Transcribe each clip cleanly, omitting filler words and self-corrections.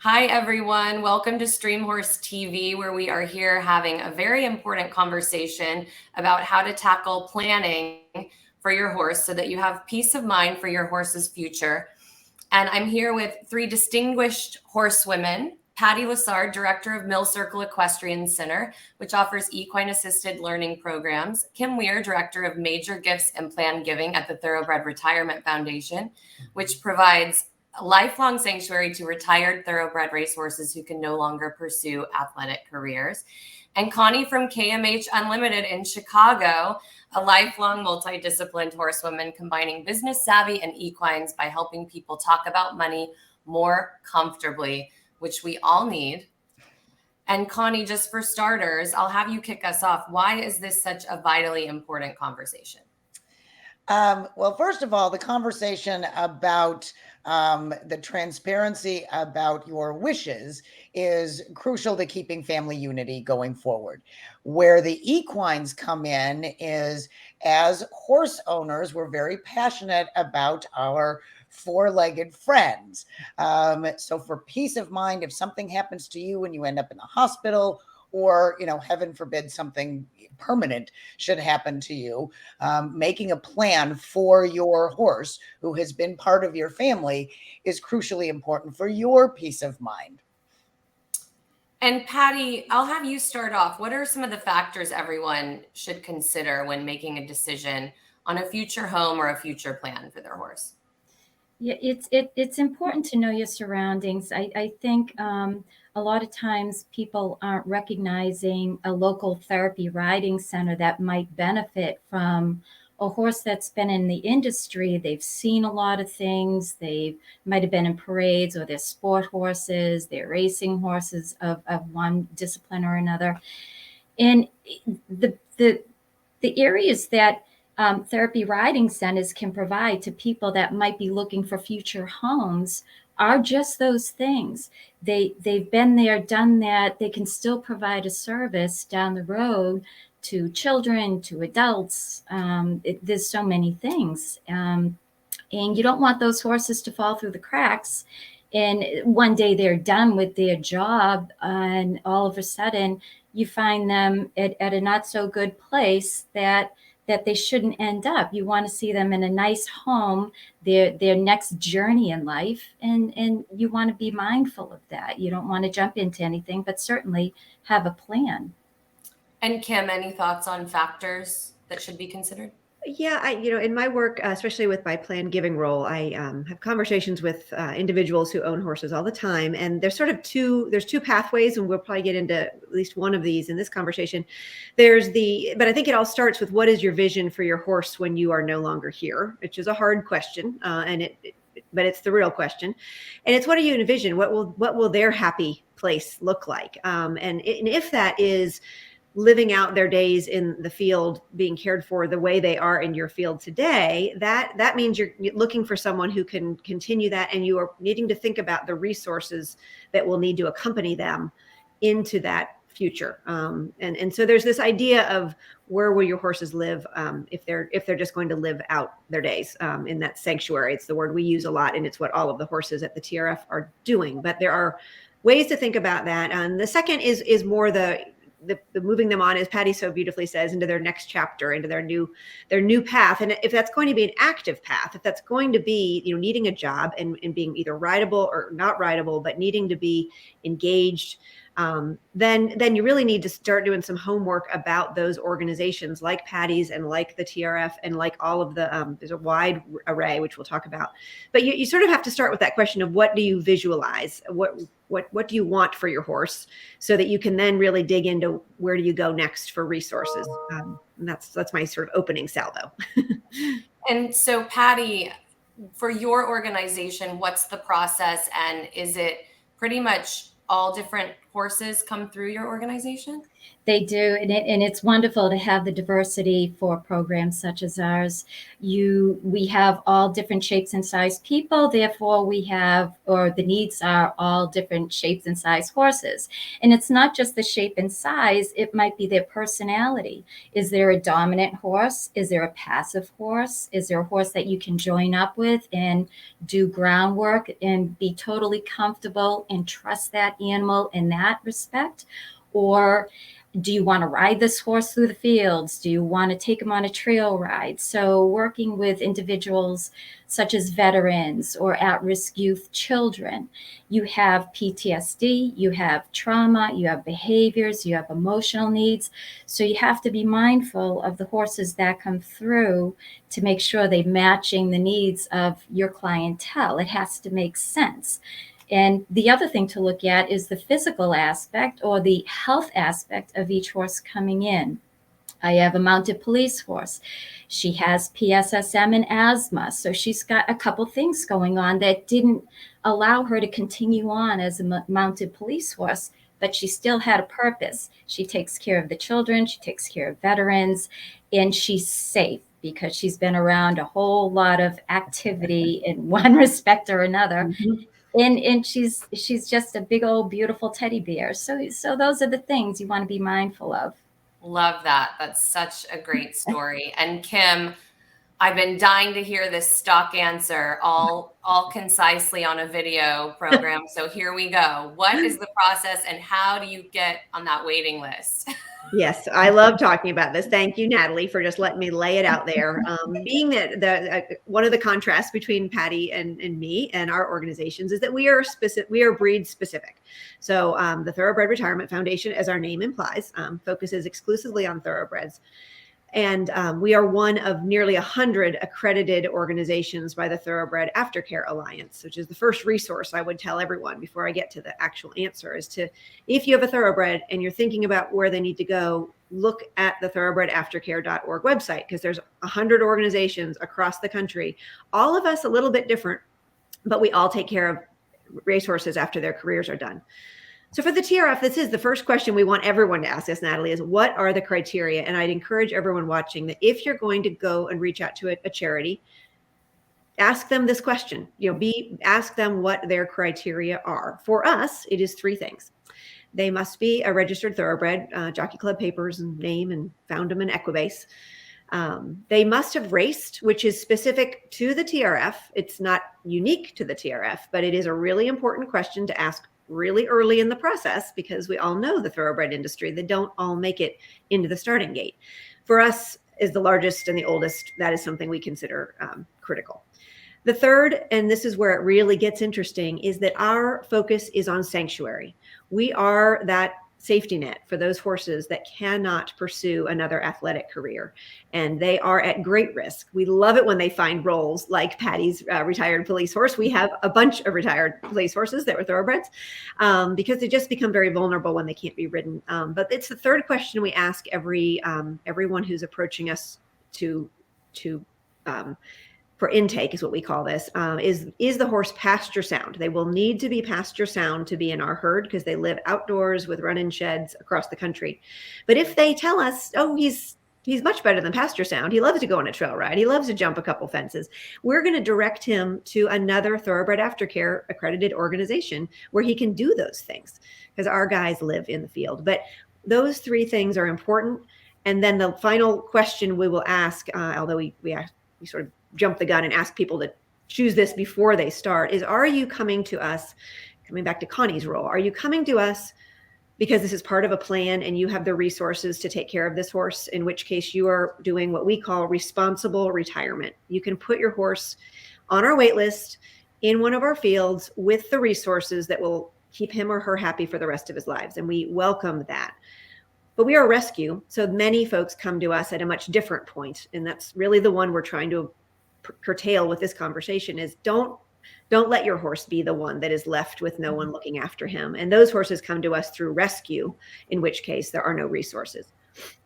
Hi, everyone. Welcome to StreamHorseTV, where we are here having a very important conversation about how to tackle planning for your horse so that you have peace of mind for your horse's future. And I'm here with three distinguished horsewomen: Patti Lessard, Director of Mill Circle Equestrian Center, which offers equine-assisted learning programs; Kim Weir, Director of Major Gifts and Planned Giving at the Thoroughbred Retirement Foundation, which provides a lifelong sanctuary to retired thoroughbred racehorses who can no longer pursue athletic careers; and Konni from KMH Unlimited in Chicago, a lifelong multidisciplined horsewoman combining business savvy and equines by helping people talk about money more comfortably, which we all need. And Konni, just for starters, I'll have you kick us off. Why is this such a vitally important conversation? Well, first of all, the conversation about the transparency about your wishes is crucial to keeping family unity going forward. Where the equines come in is, as horse owners, we're very passionate about our four-legged friends. So for peace of mind, if something happens to you and you end up in the hospital, or, heaven forbid, something permanent should happen to you, making a plan for your horse who has been part of your family is crucially important for your peace of mind. And Patti, I'll have you start off. What are some of the factors everyone should consider when making a decision on a future home or a future plan for their horse? Yeah, it's important to know your surroundings. I think a lot of times people aren't recognizing a local therapy riding center that might benefit from a horse that's been in the industry. They've seen a lot of things. They might have been in parades, or they're sport horses, they're racing horses of one discipline or another. And the areas that therapy riding centers can provide to people that might be looking for future homes are just those things. They've been there, done that. They can still provide a service down the road to children, to adults. There's so many things. And you don't want those horses to fall through the cracks. And one day they're done with their job, and all of a sudden you find them at a not so good place that they shouldn't end up. You want to see them in a nice home, their next journey in life, and you want to be mindful of that. You don't want to jump into anything, but certainly have a plan. And Kim, any thoughts on factors that should be considered? Yeah, in my work, especially with my planned giving role, I have conversations with individuals who own horses all the time. And there's there's two pathways, and we'll probably get into at least one of these in this conversation. But I think it all starts with, what is your vision for your horse when you are no longer here, which is a hard question. But it's the real question. And it's, what do you envision? What will their happy place look like? And if that is living out their days in the field, being cared for the way they are in your field today, that means you're looking for someone who can continue that, and you are needing to think about the resources that will need to accompany them into that future. And so there's this idea of, where will your horses live if they're just going to live out their days in that sanctuary. It's the word we use a lot, and it's what all of the horses at the TRF are doing. But there are ways to think about that. And the second is more the moving them on, as Patti so beautifully says, into their next chapter, into their new path. And if that's going to be an active path, if that's going to be, needing a job and being either rideable or not rideable, but needing to be engaged, then you really need to start doing some homework about those organizations like Patti's and like the TRF and like all of the, there's a wide array, which we'll talk about. But you sort of have to start with that question of, what do you visualize? What do you want for your horse, so that you can then really dig into, where do you go next for resources? And that's my sort of opening salvo. And so, Patti, for your organization, what's the process, and is it pretty much all different horses come through your organization? They do, and it's wonderful to have the diversity for programs such as ours. We have all different shapes and size people, therefore the needs are all different shapes and size horses. And it's not just the shape and size, it might be their personality. Is there a dominant horse? Is there a passive horse? Is there a horse that you can join up with and do groundwork and be totally comfortable and trust that animal in that respect? Or do you want to ride this horse through the fields? Do you want to take him on a trail ride? So working with individuals such as veterans or at-risk youth children, you have PTSD, you have trauma, you have behaviors, you have emotional needs. So you have to be mindful of the horses that come through to make sure they're matching the needs of your clientele. It has to make sense. And the other thing to look at is the physical aspect or the health aspect of each horse coming in. I have a mounted police horse. She has PSSM and asthma. So she's got a couple things going on that didn't allow her to continue on as a mounted police horse, but she still had a purpose. She takes care of the children, she takes care of veterans, and she's safe because she's been around a whole lot of activity in one respect or another. Mm-hmm. And she's just a big old beautiful teddy bear. So those are the things you want to be mindful of. Love that. That's such a great story. And Kim, I've been dying to hear this stock answer all concisely on a video program. So here we go. What is the process and how do you get on that waiting list? Yes, I love talking about this. Thank you, Natalie, for just letting me lay it out there. Being that one of the contrasts between Patti and me and our organizations is that we are breed specific. So the Thoroughbred Retirement Foundation, as our name implies, focuses exclusively on thoroughbreds. And we are one of nearly 100 accredited organizations by the Thoroughbred Aftercare Alliance, which is the first resource I would tell everyone before I get to the actual answer is to, if you have a thoroughbred and you're thinking about where they need to go, look at the thoroughbredaftercare.org website, because there's 100 organizations across the country, all of us a little bit different, but we all take care of racehorses after their careers are done. So for the TRF, this is the first question we want everyone to ask us, Natalie, is what are the criteria? And I'd encourage everyone watching that if you're going to go and reach out to a charity, ask them this question, ask them what their criteria are. For us, it is 3 things. They must be a registered thoroughbred, Jockey Club papers and name, and found them in Equibase. They must have raced, which is specific to the TRF. It's not unique to the TRF, but it is a really important question to ask really early in the process, because we all know the thoroughbred industry, they don't all make it into the starting gate. For us, as the largest and the oldest, that is something we consider critical. The third, and this is where it really gets interesting, is that our focus is on sanctuary. We are that safety net for those horses that cannot pursue another athletic career, and they are at great risk. We love it when they find roles like Patti's retired police horse. We have a bunch of retired police horses that were thoroughbreds because they just become very vulnerable when they can't be ridden. But it's the third question we ask everyone who's approaching us for intake, is what we call this, is the horse pasture sound. They will need to be pasture sound to be in our herd because they live outdoors with run-in sheds across the country. But if they tell us, oh, he's much better than pasture sound, he loves to go on a trail ride, he loves to jump a couple fences, we're going to direct him to another Thoroughbred Aftercare accredited organization where he can do those things, because our guys live in the field. But those 3 things are important. And then the final question we will ask, although we sort of jump the gun and ask people to choose this before they start, is, are you coming to us, coming back to Konni's role, are you coming to us because this is part of a plan and you have the resources to take care of this horse, in which case you are doing what we call responsible retirement. You can put your horse on our wait list in one of our fields with the resources that will keep him or her happy for the rest of his lives, and we welcome that. But we are a rescue, so many folks come to us at a much different point, and that's really the one we're trying to curtail with this conversation, is don't let your horse be the one that is left with no one looking after him. And those horses come to us through rescue, in which case there are no resources.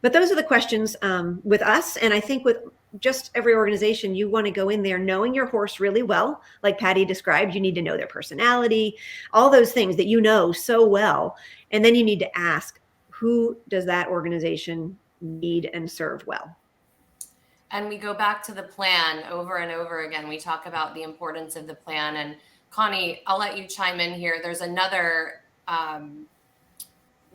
But those are the questions with us. And I think with just every organization, you want to go in there knowing your horse really well. Like Patti described, you need to know their personality, all those things that you know so well. And then you need to ask, who does that organization need and serve well? And we go back to the plan over and over again. We talk about the importance of the plan. And Konni, I'll let you chime in here. There's another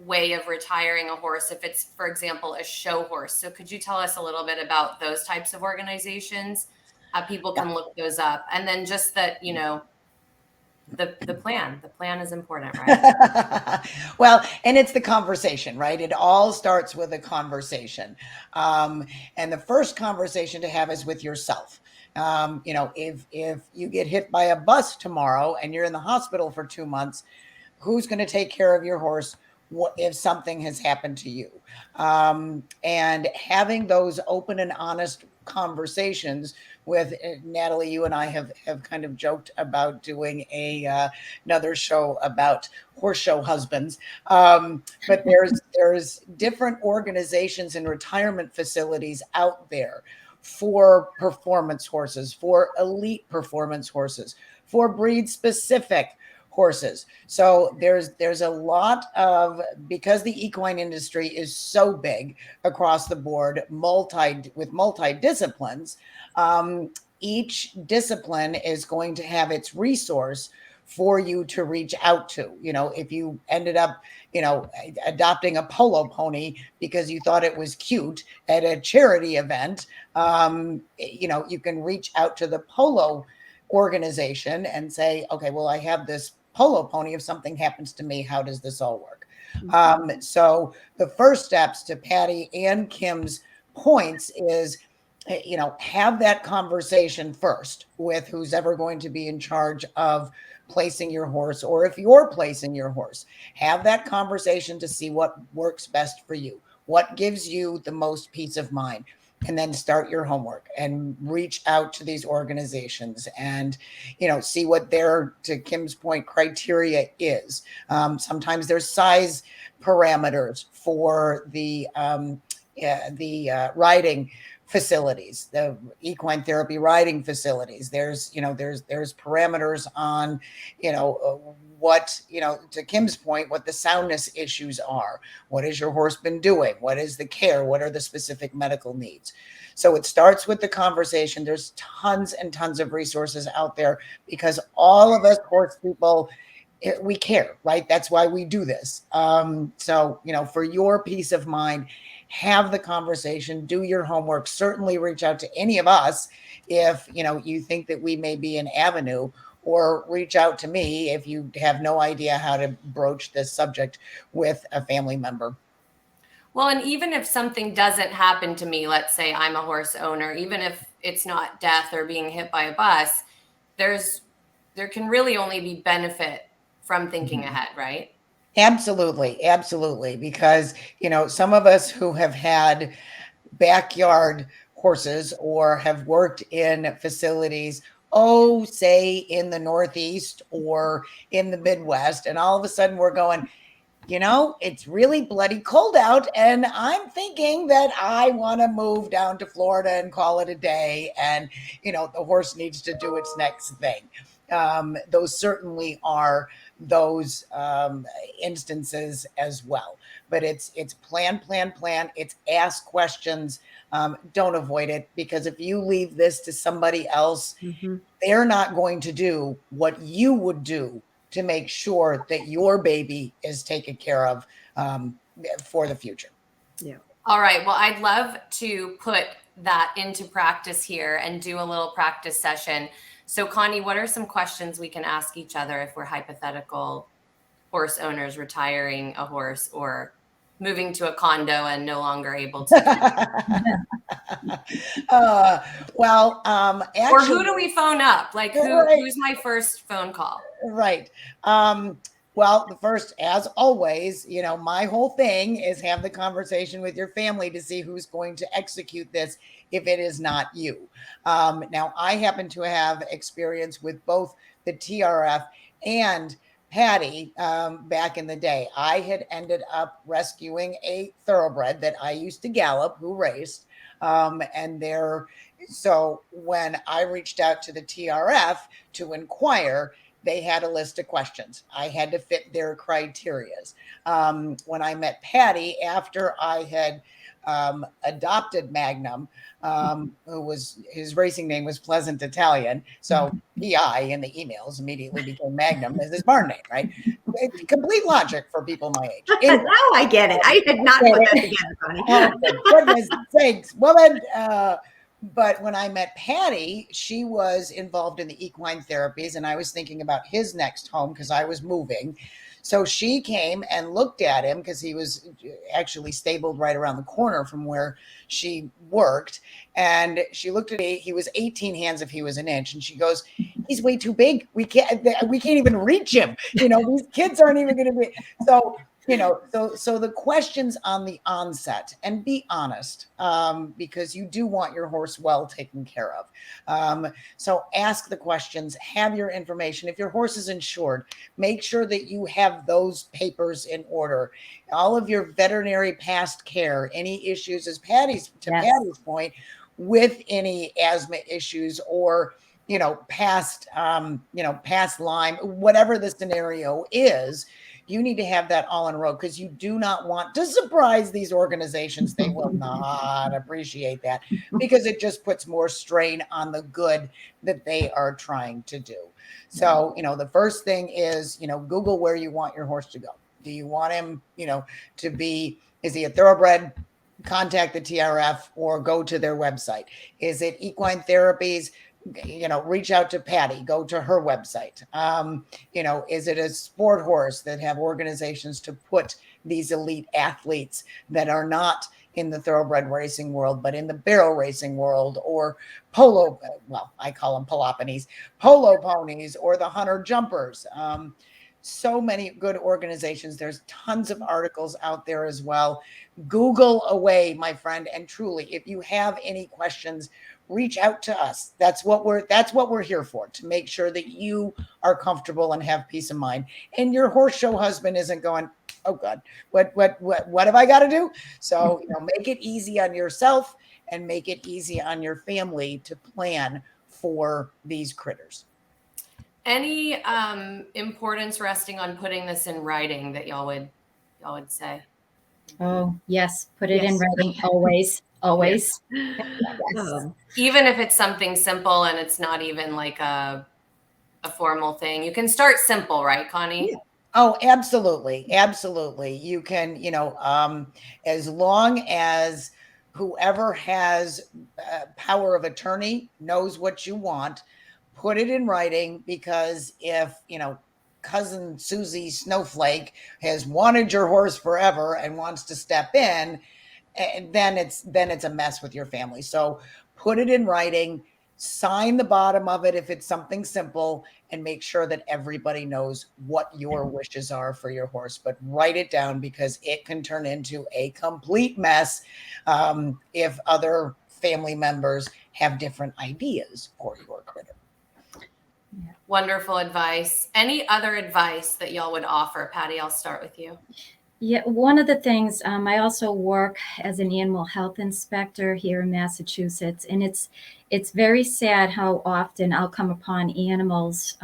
way of retiring a horse if it's, for example, a show horse. So could you tell us a little bit about those types of organizations? How people can look those up. And then just that, you know, the plan is important, right? Well, and it's the conversation, right? It all starts with a conversation. And the first conversation to have is with yourself. You know, if you get hit by a bus tomorrow and you're in the hospital for 2 months, who's going to take care of your horse if something has happened to you? And having those open and honest conversations with Natalie, you and I have kind of joked about doing another show about horse show husbands. But there's different organizations and retirement facilities out there for performance horses, for elite performance horses, for breed specific horses. So there's a lot of, because the equine industry is so big across the board, with multi-disciplines, each discipline is going to have its resource for you to reach out to. You know, if you ended up, you know, adopting a polo pony because you thought it was cute at a charity event, you know, you can reach out to the polo organization and say, okay, well, I have this polo pony. If something happens to me, how does this all work? So the first steps, to Patti and Kim's points, is, you know, have that conversation first with who's ever going to be in charge of placing your horse, or if you're placing your horse, have that conversation to see what works best for you, what gives you the most peace of mind. And then start your homework and reach out to these organizations and, you know, see what their, to Kim's point, criteria is. Sometimes there's size parameters for the riding facilities, the equine therapy riding facilities. There's, you know, there's parameters on, you know, what, you know, to Kim's point, what the soundness issues are. What has your horse been doing? What is the care? What are the specific medical needs? So it starts with the conversation. There's tons and tons of resources out there because all of us horse people, we care, right? That's why we do this. So, you know, for your peace of mind, have the conversation, do your homework, certainly reach out to any of us if, you know, you think that we may be an avenue, or reach out to me if you have no idea how to broach this subject with a family member. Well, and even if something doesn't happen to me, let's say I'm a horse owner, even if it's not death or being hit by a bus, there can really only be benefit from thinking ahead, right? Absolutely. Absolutely. Because, you know, some of us who have had backyard horses or have worked in facilities, say in the Northeast or in the Midwest, and all of a sudden we're going, you know, it's really bloody cold out, and I'm thinking that I want to move down to Florida and call it a day. And, you know, the horse needs to do its next thing. Those certainly are those instances as well. But it's plan. It's ask questions. Don't avoid it, because if you leave this to somebody else, they're not going to do what you would do to make sure that your baby is taken care of for the future. Yeah. All right. Well, I'd love to put that into practice here and do a little practice session. So, Konni, what are some questions we can ask each other if we're hypothetical horse owners retiring a horse or moving to a condo and no longer able to? Actually, or who do we phone up? Like, who's my first phone call? Right. Well, the first, as always, you know, my whole thing is have the conversation with your family to see who's going to execute this if it is not you. Now, I happen to have experience with both the TRF and Patti back in the day. I had ended up rescuing a thoroughbred that I used to gallop, who raced. So when I reached out to the TRF to inquire, they had a list of questions. I had to fit their criterias. When I met Patti, after I had adopted Magnum, his racing name was Pleasant Italian. So PI in the emails immediately became Magnum as his barn name, right? Complete logic for people my age. Now I get it. I did not put that together, Konni. Oh, for goodness sakes, woman. But when I met Patti, she was involved in the equine therapies, and I was thinking about his next home because I was moving. So she came and looked at him because he was actually stabled right around the corner from where she worked. And she looked at me. He was 18 hands if he was an inch. And she goes, he's way too big. We can't even reach him. These kids aren't even going to be. So the questions on the onset, and be honest, because you do want your horse well taken care of. So ask the questions, have your information. If your horse is insured, make sure that you have those papers in order. All of your veterinary past care, any issues, as Patti's point, with any asthma issues or past Lyme, whatever the scenario is, you need to have that all in a row because you do not want to surprise these organizations. They will not appreciate that because it just puts more strain on the good that they are trying to do. So, the first thing is, Google where you want your horse to go. Do you want him, to be, is he a thoroughbred? Contact the TRF or go to their website. Is it equine therapies? Reach out to Patti, go to her website. Is it a sport horse that have organizations to put these elite athletes that are not in the thoroughbred racing world, but in the barrel racing world, or polo, well, I call them Peloponnese, polo ponies, or the hunter jumpers. So many good organizations. There's tons of articles out there as well. Google away, my friend. And truly, if you have any questions, reach out to us. That's what we're here for, to make sure that you are comfortable and have peace of mind. And your horse show husband isn't going, oh God, what have I got to do? So, make it easy on yourself and make it easy on your family to plan for these critters. Any importance resting on putting this in writing that y'all would say? Oh, yes. Put it in writing always. Always. Yes. Yes. Even if it's something simple and it's not even like a formal thing. You can start simple, right, Konni? Yeah. Oh, absolutely. Absolutely. You can, as long as whoever has power of attorney knows what you want, put it in writing, because if, cousin Susie Snowflake has wanted your horse forever and wants to step in, then it's a mess with your family. So put it in writing, sign the bottom of it if it's something simple, and make sure that everybody knows what your wishes are for your horse. But write it down, because it can turn into a complete mess if other family members have different ideas for your critter. Wonderful advice. Any other advice that y'all would offer? Patti, I'll start with you. Yeah, one of the things, I also work as an animal health inspector here in Massachusetts, and it's very sad how often I'll come upon animals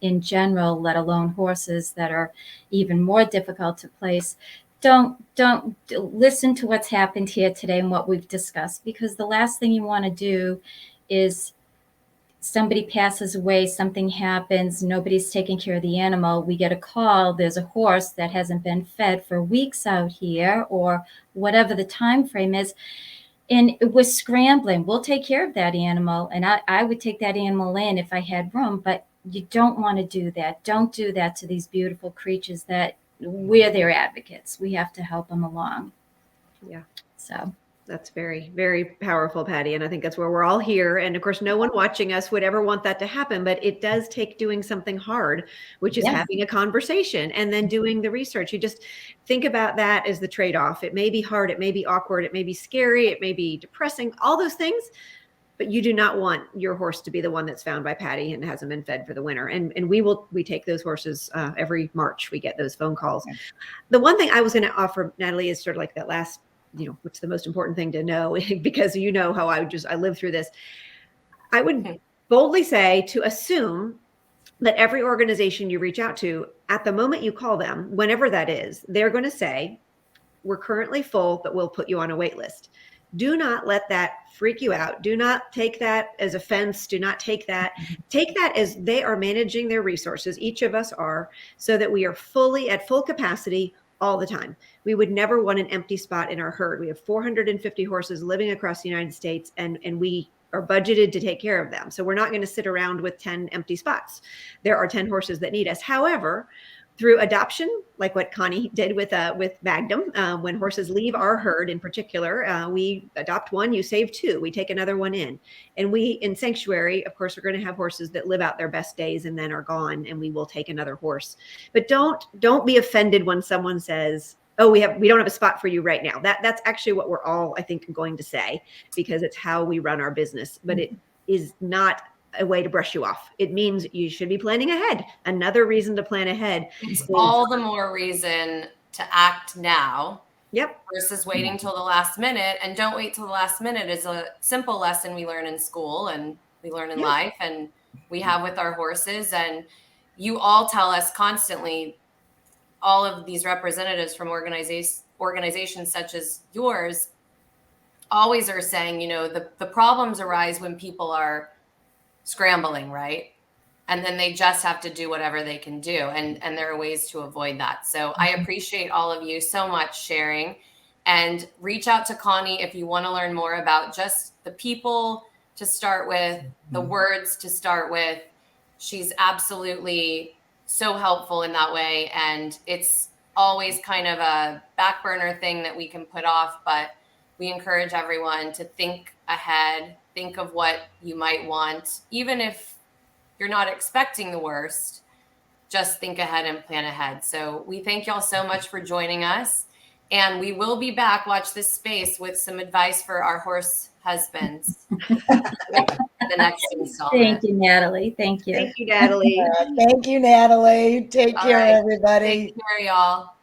in general, let alone horses, that are even more difficult to place. Don't listen to what's happened here today and what we've discussed, because the last thing you want to do is somebody passes away, something happens, nobody's taking care of the animal. We get a call, there's a horse that hasn't been fed for weeks out here, or whatever the time frame is, and we're scrambling. We'll take care of that animal, and I would take that animal in if I had room, but you don't want to do that. Don't do that to these beautiful creatures that we're their advocates. We have to help them along. Yeah. So that's very, very powerful, Patti. And I think that's where we're all here. And of course, no one watching us would ever want that to happen, but it does take doing something hard, which is having a conversation and then doing the research. You just think about that as the trade-off. It may be hard, it may be awkward, it may be scary, it may be depressing, all those things, but you do not want your horse to be the one that's found by Patti and hasn't been fed for the winter. And we take those horses every March. We get those phone calls. Okay. The one thing I was going to offer, Natalie, is sort of like that last what's the most important thing to know, because you know how I lived through this. I would boldly say to assume that every organization you reach out to, at the moment you call them, whenever that is, they're going to say, we're currently full, but we'll put you on a wait list. Do not let that freak you out. Do not take that as offense. Do not take that as they are managing their resources. Each of us are, so that we are fully at full capacity all the time. We would never want an empty spot in our herd. We have 450 horses living across the United States, and we are budgeted to take care of them. So we're not going to sit around with 10 empty spots. There are 10 horses that need us. However, through adoption, like what Konni did with Magnum, when horses leave our herd in particular, we adopt one, you save two, we take another one in. And we, in Sanctuary, of course, we're going to have horses that live out their best days and then are gone, and we will take another horse. But don't be offended when someone says, oh, we don't have a spot for you right now. That's actually what we're all, I think, going to say, because it's how we run our business. But it is not a way to brush you off. It means you should be planning ahead. Another reason to plan ahead. It's all the more reason to act now. Yep. Versus waiting till the last minute. And don't wait till the last minute is a simple lesson we learn in school and we learn in life and we have with our horses. And you all tell us constantly, all of these representatives from organizations such as yours always are saying, the problems arise when people are scrambling, right? And then they just have to do whatever they can do. And there are ways to avoid that. So I appreciate all of you so much sharing, and reach out to Konni if you want to learn more about just the people to start with, the words to start with. She's absolutely so helpful in that way. And it's always kind of a back burner thing that we can put off, but we encourage everyone to think ahead, think of what you might want. Even if you're not expecting the worst, just think ahead and plan ahead. So we thank y'all so much for joining us. And we will be back, watch this space, with some advice for our horse husbands. The next installment. Thank you, Natalie. Thank you. Thank you, Natalie. Thank you, Natalie. Take care, everybody. Take care, y'all.